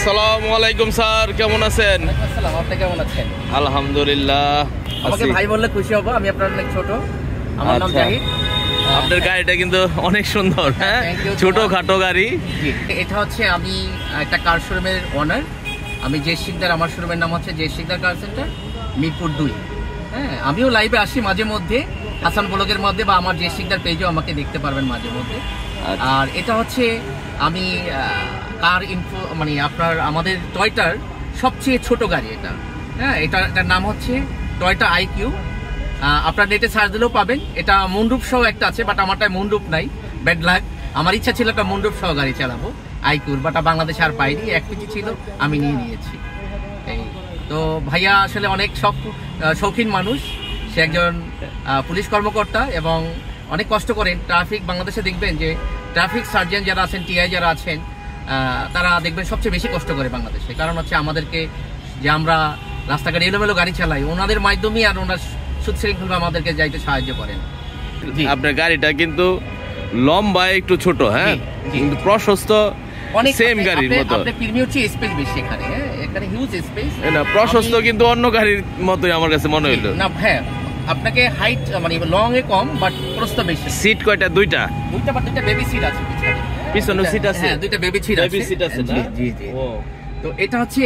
আসসালামু আলাইকুম স্যার, কেমন আছেন? আসসালাম, আপনি কেমন আছেন? আলহামদুলিল্লাহ। আমাকে ভাই বললে খুশি হব, আমি আপনার অনেক ছোট। আমার নাম জাহিদ। আপনার গাড়িটা কিন্তু অনেক সুন্দর, হ্যাঁ, ছোট খাটো গাড়ি। এটা হচ্ছে আমি একটা কার শোরুমের ওনার। আমি জে শিকদার, আমার শোরুমের নাম হচ্ছে J Sikdar car centre, Mirpur 2। হ্যাঁ, আমিও লাইভে আসি মাঝে মধ্যে, হাসান ব্লগের মধ্যে, বা আমার জে শিকদার পেজেও আমাকে দেখতে পারবেন মাঝে মধ্যে। আর এটা হচ্ছে আমি কার ইনফো, মানে আমাদের টয়টার সবচেয়ে ছোট গাড়ি এটা। হ্যাঁ, এটার নাম হচ্ছে টয়টা আইকিউ। আপনার নেটে সার্চ দিলেও পাবেন। এটা মুন্ডুপ সহ একটা আছে, বাট আমারটায় মুন্ডুপ নাই, ব্যাড লাক। আমার ইচ্ছা ছিল একটা মুন্ডুপ সহ গাড়ি চালাবো আইকিউর, বাট বাংলাদেশে আর পাইনি। এক পিচি ছিল, আমি নিয়ে নিয়েছি। এই তো ভাইয়া আসলে অনেক শৌখিন মানুষ। সে একজন পুলিশ কর্মকর্তা এবং অনেক কষ্ট করেন। ট্রাফিক বাংলাদেশে দেখবেন যে ট্রাফিক সার্জেন্ট যারা আছেন, টিআই যারা আছেন, তারা দেখবেন সবচেয়ে বেশি কষ্ট করে বাংলাদেশে। কারণ হচ্ছে আমাদেরকে যে আমরা রাস্তাঘাটে এলোমেলো গাড়ি চালাই, ওনাদের মাধ্যমেই আর ওনার সুশৃঙ্খল আমাদেরকে যাইতে সাহায্য করেন। আপনার গাড়িটা কিন্তু লম্বা একটু ছোট, হ্যাঁ, কিন্তু প্রশস্ত সেম গাড়ির মতো। আপনার প্রিমিয়াম হচ্ছে স্পেস বেশি এখানে। হ্যাঁ, এখানে হিউজ স্পেস। না, প্রশস্ত কিন্তু অন্য গাড়ির মতোই আমার কাছে মনে হইলো। না, হ্যাঁ, আপনাকে হাইট মানে লং এ কম, বাট প্রস্থ বেশি। সিট কয়টা? দুইটা, বাট দুইটা বেবি সিট আছে পিছনে সিট আছে। হ্যাঁ, দুইটা বেবি সিট আছে। বেবি সিট আছে না? জি জি। তো এটা হচ্ছে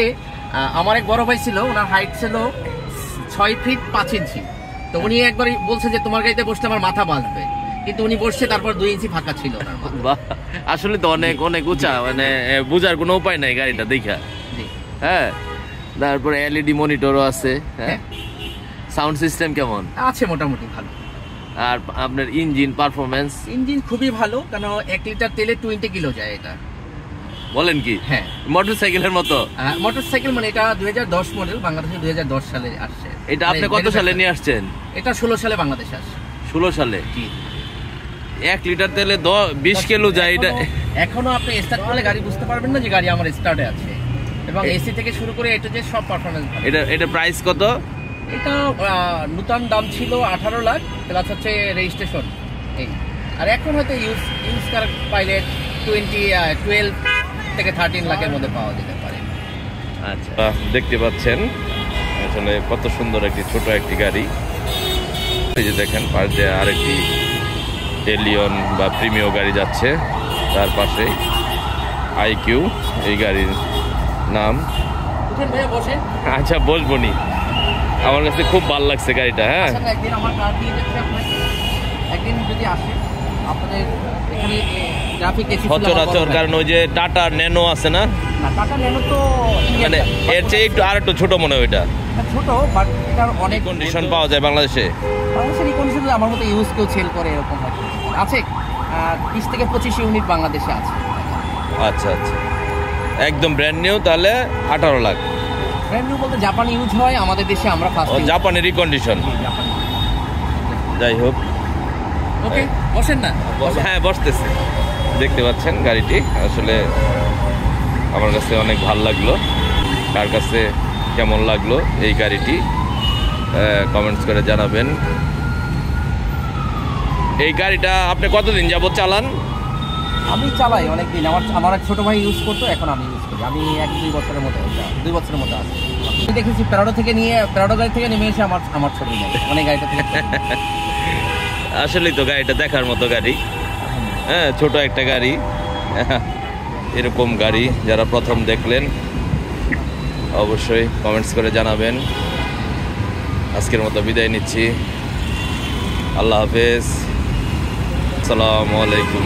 আমার এক বড় ভাই ছিল, ওনার হাইট ছিল 6 ফিট 5 ইঞ্চি। তো উনি একবার বলছে যে তোমার গাড়িতে বসলে আমার মাথা বাঁচবে, কিন্তু উনি বসছে, তারপর 2 ইঞ্চি ফাঁকা ছিল। আসলে তো অনেক অনেক উঁচা, মানে বোঝার কোনো উপায় নাই গাড়িটা দেখা। হ্যাঁ, তারপরে এলইডি মনিটরও আছে। হ্যাঁ, সাউন্ড সিস্টেম কেমন আছে? মোটামুটি ভালো। আর আপনার ইঞ্জিন পারফরম্যান্স? ইঞ্জিন খুবই ভালো, কারণ 1 লিটার তেলে 20 কিলো যায় এটা। বলেন কি? হ্যাঁ, মোটরসাইকেলের মতো। মোটরসাইকেল, মানে এটা 2010 মডেল, বাংলাদেশে 2010 সালে আসছে। এটা আপনি কত সালে নিয়ে আসছেন? এটা 16 সালে বাংলাদেশে আসছে। 16 সালে? কি 1 লিটার তেলে 20 কিলো যায়? এটা এখনো আপনি স্টার্ট করলে গাড়ি বুঝতে পারবেন না যে গাড়ি আমার স্টার্টে আছে, এবং এসি থেকে শুরু করে এটা যে সব পারফরম্যান্স। এটা প্রাইস কত? এটা নতুন দাম ছিল 18 লাখ, প্লাস হচ্ছে রেজিস্ট্রেশন। এই আর এখন হয়তো ইউজ কার পাইলে 12 থেকে 13 লাখের মধ্যে পাওয়া যেতে পারে। আচ্ছা, দেখতে পাচ্ছেন আসলে কত সুন্দর একটি ছোট একটি গাড়ি। এই যে দেখেন, পাশ দিয়ে আরেকটি টেলিয়ন বা প্রিমিয় গাড়ি যাচ্ছে, তার পাশে আইকিউ এই গাড়ির নাম। আচ্ছা, বসবো নি, আমার কাছে খুব ভালো লাগছে গাড়িটা। হ্যাঁ, একদিন আমার কার দিয়ে যাচ্ছে, একদিন যদি আসে আপনাদের এখানে ট্রাফিক এসি সচরাচর, কারণ ওই যে টাটা ন্যানো আছে না? টাটা ন্যানো তো মানে এর চেয়ে একটু ছোট মনে হয়। ওইটা ছোট, বাট এটার অনেক কন্ডিশন পাওয়া যায় বাংলাদেশে। বাংলাদেশের এই কন্ডিশন আমার মতো ইউজ কেউ সেল করে এরকম আছে। 20 থেকে 25 ইউনিট বাংলাদেশে আছে। আচ্ছা আচ্ছা, একদম ব্র্যান্ড নিউ, তাহলে 18 লাখ। ব্র্যান্ড নিউ বলতে জাপানি ইউজ হয় আমাদের দেশে, আমরা ফার্স্ট। জাপানের রিকন্ডিশন। যাই হোক, ওকে, বসেন না। হ্যাঁ, বসতেছে। দেখতে পাচ্ছেন গাড়িটি আসলে আমার কাছে অনেক ভালো লাগলো। কার কাছে কেমন লাগলো এই গাড়িটি কমেন্টস করে জানাবেন। এই গাড়িটা আপনি কতদিন যাবত চালান? আমি চালাই অনেকদিন। আমার এক ছোট ভাই ইউজ করতো, এখন আমি ইউজ করি। আমি 1-2 বছরের মতো, 2 বছরের মতো আছি। আমি দেখেছি প্যারাডো গাড়ি থেকে নেমে এসে আমার ছোট ভাই অনেক গাড়িটা থেকে। আসলেই তো গাড়িটা দেখার মতো গাড়ি। হ্যাঁ, ছোট একটা গাড়ি। এরকম গাড়ি যারা প্রথম দেখলেন অবশ্যই কমেন্টস করে জানাবেন। আজকের মতো বিদায় নিচ্ছি। আল্লাহ হাফেজ, আসসালামু আলাইকুম।